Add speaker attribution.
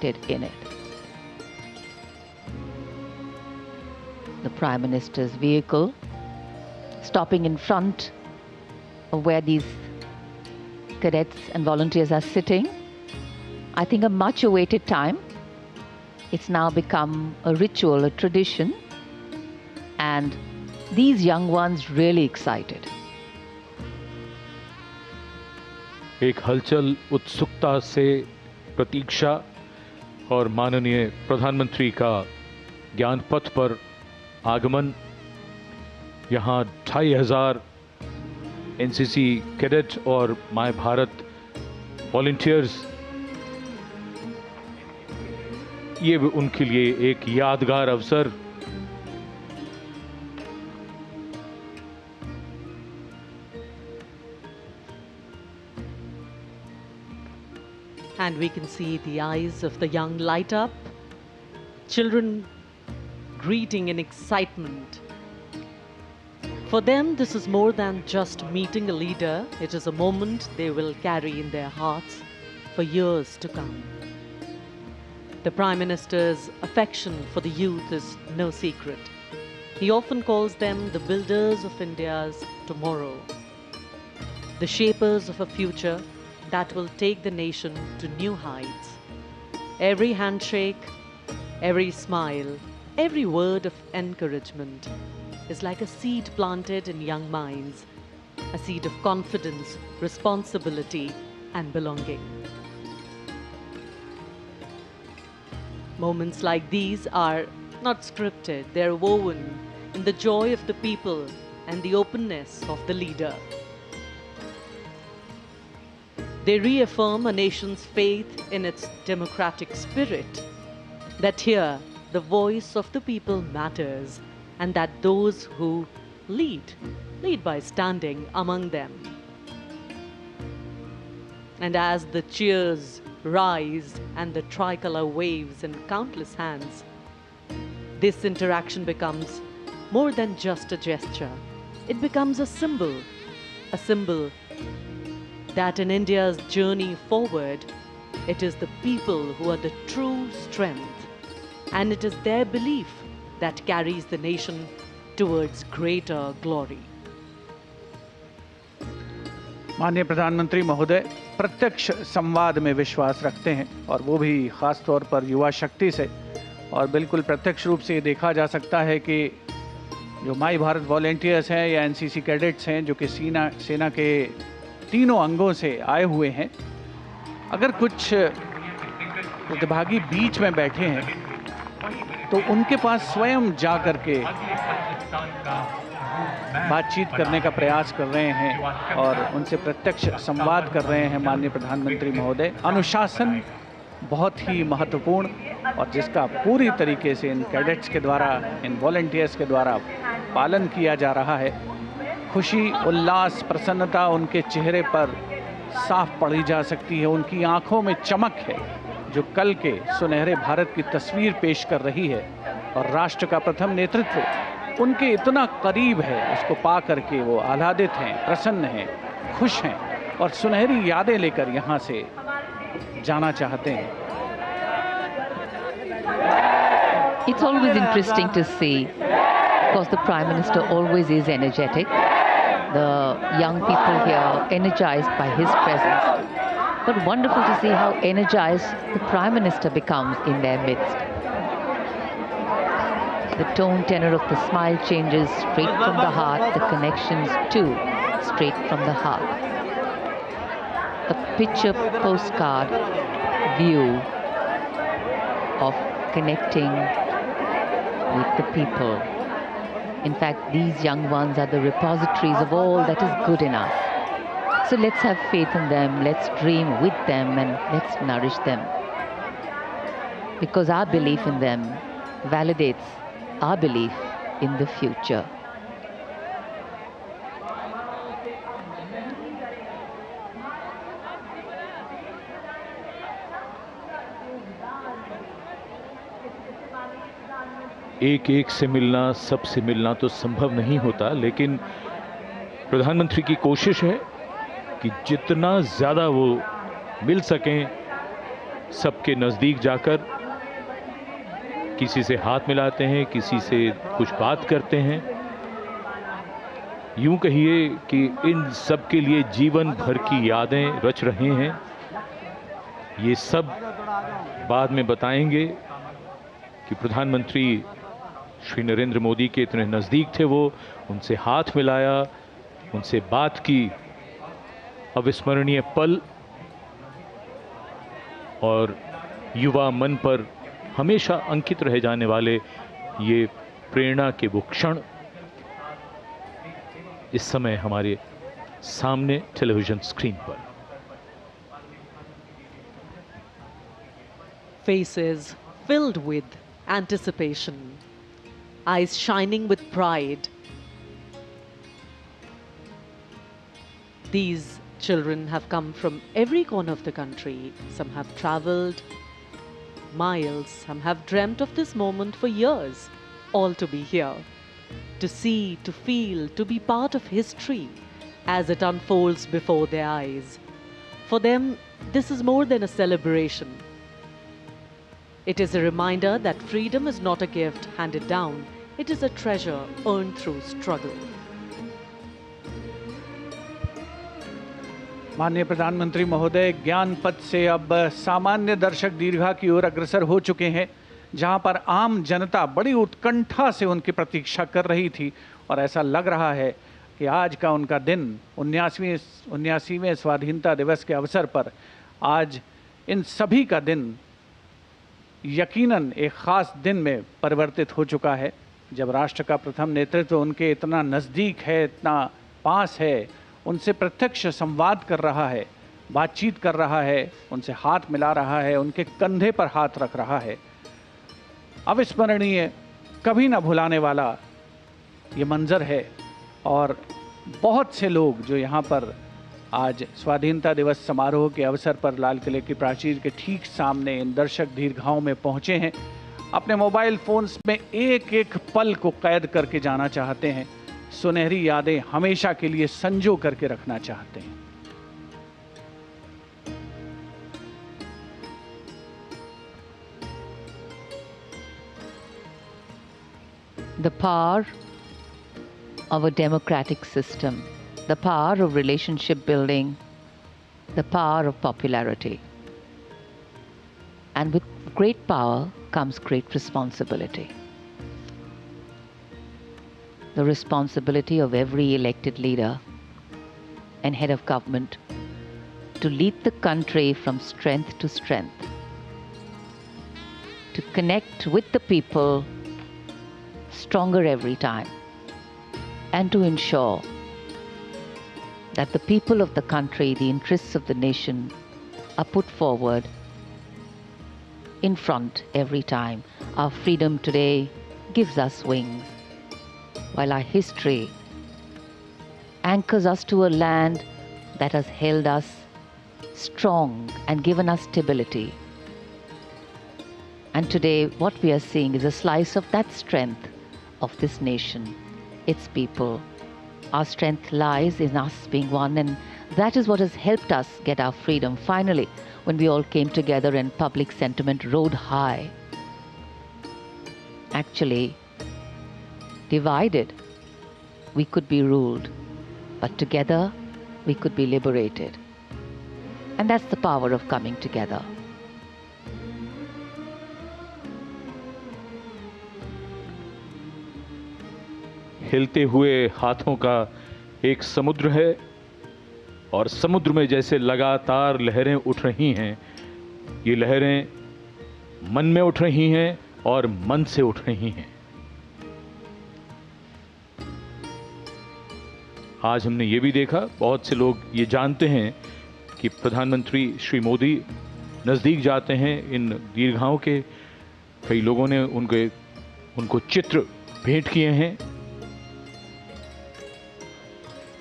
Speaker 1: excited in it. The Prime Minister's vehicle stopping in front of where these cadets and volunteers are sitting. I think a much awaited time. It's now become a ritual, a tradition, and these young ones really excited.
Speaker 2: एक हलचल, उत्सुकता से प्रतीक्षा और माननीय प्रधानमंत्री का ज्ञान पथ पर आगमन। यहाँ 2500 एनसीसी कैडेट और माय भारत वॉलंटियर्स, ये भी उनके लिए एक यादगार अवसर।
Speaker 3: And we can see the eyes of the young light up, children greeting in excitement. For them, this is more than just meeting a leader. It is a moment they will carry in their hearts for years to come. The Prime Minister's affection for the youth is no secret. He often calls them the builders of India's tomorrow, the shapers of a future that will take the nation to new heights. Every handshake, every smile, every word of encouragement is like a seed planted in young minds, a seed of confidence, responsibility, and belonging. Moments like these are not scripted, they're woven in the joy of the people and the openness of the leader. They reaffirm a nation's faith in its democratic spirit, that here the voice of the people matters, and that those who lead by standing among them. And as the cheers rise and the tricolor waves in countless hands, this interaction becomes more than just a gesture. It becomes a symbol that in India's journey forward, it is the people who are the true strength, and it is their belief that carries the nation towards greater glory.
Speaker 4: माननीय प्रधानमंत्री महोदय प्रत्यक्ष संवाद में विश्वास रखते हैं, और वो भी खास तौर पर युवा शक्ति से। और बिल्कुल प्रत्यक्ष रूप से ये देखा जा सकता है कि जो माई भारत वॉलंटियर्स हैं या एनसीसी कैडेट्स हैं, जो कि सेना के तीनों अंगों से आए हुए हैं, अगर कुछ प्रतिभागी बीच में बैठे हैं तो उनके पास स्वयं जा कर के बातचीत करने का प्रयास कर रहे हैं और उनसे प्रत्यक्ष संवाद कर रहे हैं। माननीय प्रधानमंत्री महोदय, अनुशासन बहुत ही महत्वपूर्ण, और जिसका पूरी तरीके से इन कैडेट्स के द्वारा, इन वॉलंटियर्स के द्वारा पालन किया जा रहा है। खुशी, उल्लास, प्रसन्नता उनके चेहरे पर साफ पढ़ी जा सकती है। उनकी आंखों में चमक है जो कल के सुनहरे भारत की तस्वीर पेश कर रही है, और राष्ट्र का प्रथम नेतृत्व उनके इतना करीब है, उसको पा करके वो आह्लादित हैं, प्रसन्न हैं, खुश हैं और सुनहरी यादें लेकर यहाँ से जाना चाहते हैं।
Speaker 1: It's always interesting to see, because the Prime Minister always is energetic. The young people here energized by his presence. But wonderful to see how energized the Prime Minister becomes in their midst. The tone tenor of the smile changes straight from the heart, the connections too straight from the heart. A picture postcard view of connecting with the people. In fact, these young ones are the repositories of all that is good in us. So let's have faith in them, let's dream with them, and let's nourish them. Because our belief in them validates our belief in the future.
Speaker 2: एक एक से मिलना, सबसे मिलना तो संभव नहीं होता, लेकिन प्रधानमंत्री की कोशिश है कि जितना ज़्यादा वो मिल सकें सबके नज़दीक जाकर किसी से हाथ मिलाते हैं, किसी से कुछ बात करते हैं। यूं कहिए कि इन सब के लिए जीवन भर की यादें रच रहे हैं। ये सब बाद में बताएंगे कि प्रधानमंत्री श्री नरेंद्र मोदी के इतने नज़दीक थे वो, उनसे हाथ मिलाया, उनसे बात की। अविस्मरणीय पल और युवा मन पर हमेशा अंकित रह जाने वाले ये प्रेरणा के वो क्षण इस समय हमारे सामने टेलीविजन स्क्रीन पर।
Speaker 3: Faces filled with anticipation, eyes shining with pride. These children have come from every corner of the country. Some have traveled miles, some have dreamt of this moment for years, all to be here, to see, to feel, to be part of history as it unfolds before their eyes. For them, this is more than a celebration. It is a reminder that freedom is not a gift handed down, it is a treasure earned through struggle.
Speaker 4: माननीय प्रधानमंत्री महोदय ज्ञान पथ से अब सामान्य दर्शक दीर्घा की ओर अग्रसर हो चुके हैं, जहां पर आम जनता बड़ी उत्कंठा से उनकी प्रतीक्षा कर रही थी। और ऐसा लग रहा है कि आज का उनका दिन 79वें स्वाधीनता दिवस के अवसर पर आज इन सभी का दिन यकीनन एक ख़ास दिन में परिवर्तित हो चुका है, जब राष्ट्र का प्रथम नेतृत्व उनके इतना नज़दीक है, इतना पास है, उनसे प्रत्यक्ष संवाद कर रहा है, बातचीत कर रहा है, उनसे हाथ मिला रहा है, उनके कंधे पर हाथ रख रहा है। अविस्मरणीय, कभी ना भुलाने वाला ये मंजर है। और बहुत से लोग जो यहाँ पर आज स्वाधीनता दिवस समारोह के अवसर पर लाल किले की प्राचीर के ठीक सामने इन दर्शक दीर्घाओं में पहुँचे हैं, अपने मोबाइल फ़ोन्स में एक एक पल को कैद करके जाना चाहते हैं, सुनहरी यादें हमेशा के लिए संजो करके रखना चाहते हैं।
Speaker 1: The power of a democratic system, the power of relationship building, the power of popularity. And with great power comes great responsibility. The responsibility of every elected leader and head of government to lead the country from strength to strength, to connect with the people stronger every time, and to ensure that the people of the country, the interests of the nation, are put forward in front every time. Our freedom today gives us wings, while our history anchors us to a land that has held us strong and given us stability. And today what we are seeing is a slice of that strength of this nation, its people. Our strength lies in us being one, and that is what has helped us get our freedom finally, when we all came together and public sentiment rode high. Actually, divided, we could be ruled, but together, we could be liberated. And that's the power of coming together.
Speaker 2: हिलते हुए हाथों का एक समुद्र है, और समुद्र में जैसे लगातार लहरें उठ रही हैं, ये लहरें मन में उठ रही हैं और मन से उठ रही हैं। आज हमने ये भी देखा, बहुत से लोग ये जानते हैं कि प्रधानमंत्री श्री मोदी नज़दीक जाते हैं इन दीर्घाओं के। कई लोगों ने उनको चित्र भेंट किए हैं।